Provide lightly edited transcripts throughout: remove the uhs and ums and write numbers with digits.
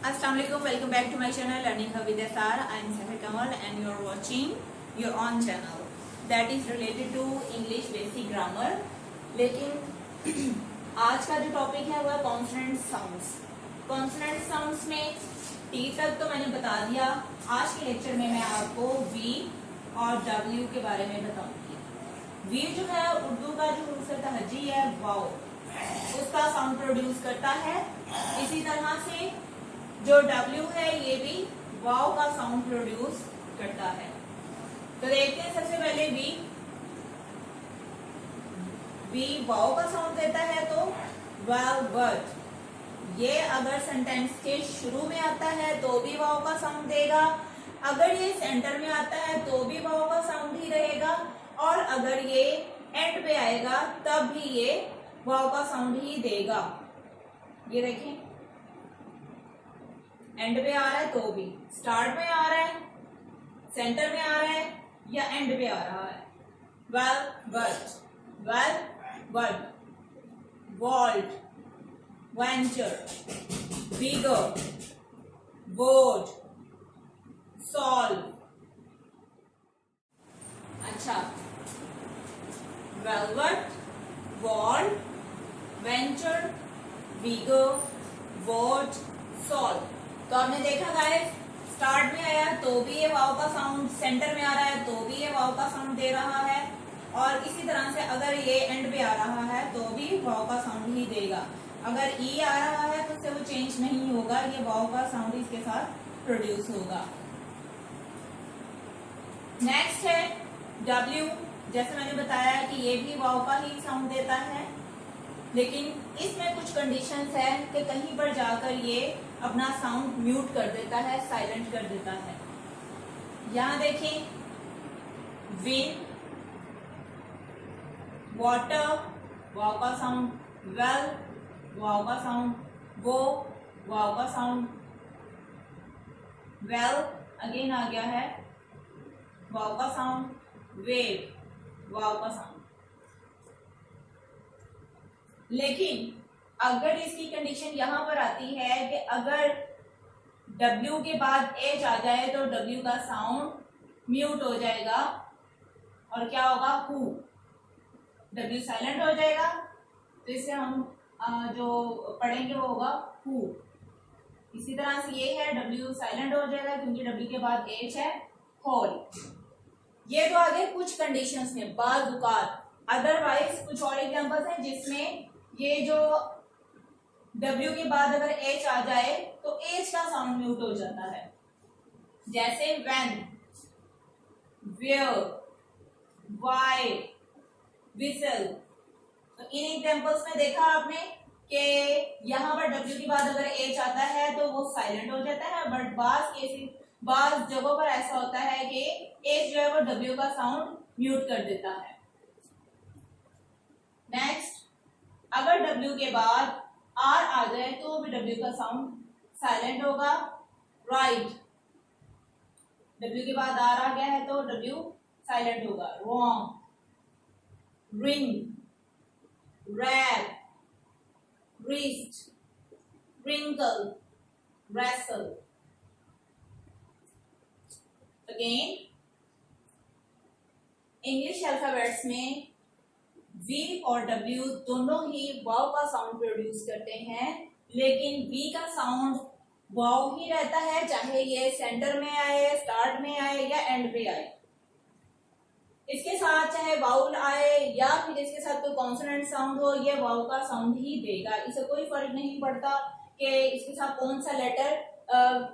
Assalamu alaikum, welcome back to my channel Learning Her with SR. I am Sahar Kamal and you are watching your own channel that is related to English basic grammar. लेकिन आज का जो topic है वो है consonant sounds. Consonant sounds में T तक तो मैंने बता दिया. आज के लेक्चर में मैं आपको वी और डब्ल्यू के बारे में बताऊंगी. वी जो है उर्दू का जो हर्फ तहजी है वाओ, उसका साउंड प्रोड्यूस करता है. इसी तरह से जो W है ये भी वाव का साउंड प्रोड्यूस करता है. तो देखते हैं सबसे पहले वी वाव का साउंड देता है तो वेल बट. ये अगर सेंटेंस के शुरू में आता है तो भी वाव का साउंड देगा. अगर ये सेंटर में आता है तो भी वाव का साउंड ही रहेगा. और अगर ये एंड पे आएगा तब भी ये वाव का साउंड ही देगा. ये देखें, एंड पे आ रहा है तो भी, स्टार्ट में आ रहा है, सेंटर में आ रहा है या एंड पे आ रहा है. Velvet, vault, venture, bigger, board, solve. अच्छा, velvet, vault, venture, bigger, board, solve. तो आपने देखा गाइस, स्टार्ट में आया तो भी ये वाव का साउंड, सेंटर में आ रहा है तो भी ये वाव का साउंड दे रहा है. और इसी तरह से अगर ये एंड पे आ रहा है तो भी वाव का साउंड ही देगा. अगर ई आ रहा है तो उससे वो चेंज नहीं होगा, ये वाव का साउंड इसके साथ प्रोड्यूस होगा. नेक्स्ट है डब्ल्यू. जैसे मैंने बताया कि ये भी वाव का ही साउंड देता है, लेकिन इसमें कुछ कंडीशंस है कि कहीं पर जाकर ये अपना साउंड म्यूट कर देता है, साइलेंट कर देता है. यहां देखें, विन, वाटर, वाव का साउंड, वेल, वाव का साउंड, वो, वाव का साउंड, वेल अगेन आ गया है, वाव का साउंड, वेव, वाव का साउंड. लेकिन अगर इसकी कंडीशन यहां पर आती है कि अगर W के बाद H आ जाए तो W का साउंड म्यूट हो जाएगा और क्या होगा, हु. W साइलेंट हो जाएगा तो इससे हम जो पढ़ेंगे वो होगा हु. इसी तरह से ये है, W साइलेंट हो जाएगा क्योंकि W के बाद H है, होल. ये तो आगे कुछ कंडीशंस में बाज़-औक़ात. अदरवाइज कुछ और एग्जांपल्स हैं जिसमें ये जो W के बाद अगर H आ जाए तो H का साउंड म्यूट हो जाता है. जैसे when, where, why, whistle. तो इन एग्जांपल्स में देखा आपने कि यहाँ पर W के बाद अगर H आता है तो वो साइलेंट हो जाता है. बट बाज जगहों पर ऐसा होता है कि H जो है वो W का साउंड म्यूट कर देता है. नेक्स्ट, अगर W के बाद R आ जाए तो भी W का साउंड साइलेंट होगा. राइट, W के बाद R आ गया है तो W साइलेंट होगा. Wrong, ring, wrap, wrist, wrinkle, wrestle. Again, English alphabets में V और W दोनों ही वाव का साउंड प्रोड्यूस करते हैं, लेकिन V का साउंड वाव ही रहता है, चाहे ये सेंटर में आए, स्टार्ट में आए या एंड पे आए. इसके साथ चाहे वाउल आए या फिर इसके साथ कोई कॉन्सोनेंट साउंड हो, ये वाव का साउंड ही देगा. इसे कोई फर्क नहीं पड़ता कि इसके साथ कौन सा लेटर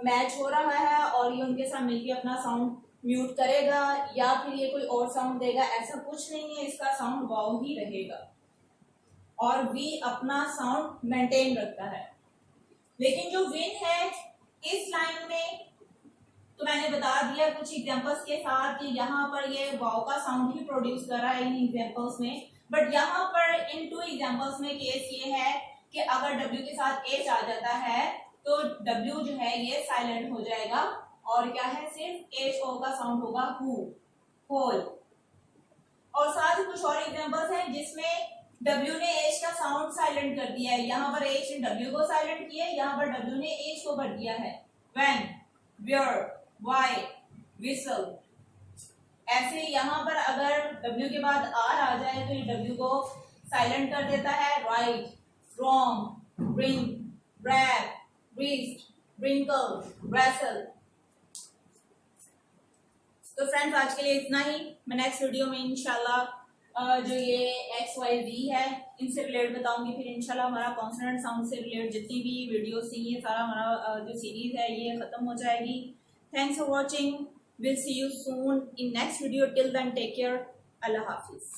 मैच हो रहा है और ये उनके साथ मिलकर अपना साउंड म्यूट करेगा या फिर ये कोई और साउंड देगा. ऐसा कुछ नहीं है, इसका साउंड वाव ही रहेगा और वी अपना साउंड मेंटेन रखता है. लेकिन जो विन है इस लाइन में तो मैंने बता दिया कुछ एग्जांपल्स के साथ कि यहाँ पर ये वाव का साउंड ही प्रोड्यूस कर रहा है इन एग्जांपल्स में. बट यहाँ पर इन टू एग्जांपल्स में केस ये है कि अगर W के साथ H आ जाता है तो W जो है ये साइलेंट हो जाएगा और क्या है, सिर्फ H O का साउंड होगा, हु, होल. और साथ ही कुछ और एग्जांपल्स हैं जिसमें W ने H का साउंड साइलेंट कर दिया है, यहाँ पर H ने W को साइलेंट किया है, यहाँ पर W ने H को कर दिया है। When, where, why, whistle। ऐसे यहाँ पर अगर W के बाद R आ जाए तो ये W को साइलेंट कर देता है। Right, wrong, bring, grab, wrist, wrinkle, wrestle। तो फ्रेंड्स आज के लिए इतना ही। मैं नेक्स्ट वीडियो में इंशाल्लाह जो ये XYZ है इनसे रिलेटेड बताऊंगी। फिर इंशाल्लाह हमारा कॉन्सोनेंट साउंड से रिलेटेड जितनी भी वीडियोस थी ये सारा हमारा जो सीरीज है ये खत्म हो जाएगी। Thanks for watching, will see you soon in next video. Till then take care, अल्लाह हाफिज।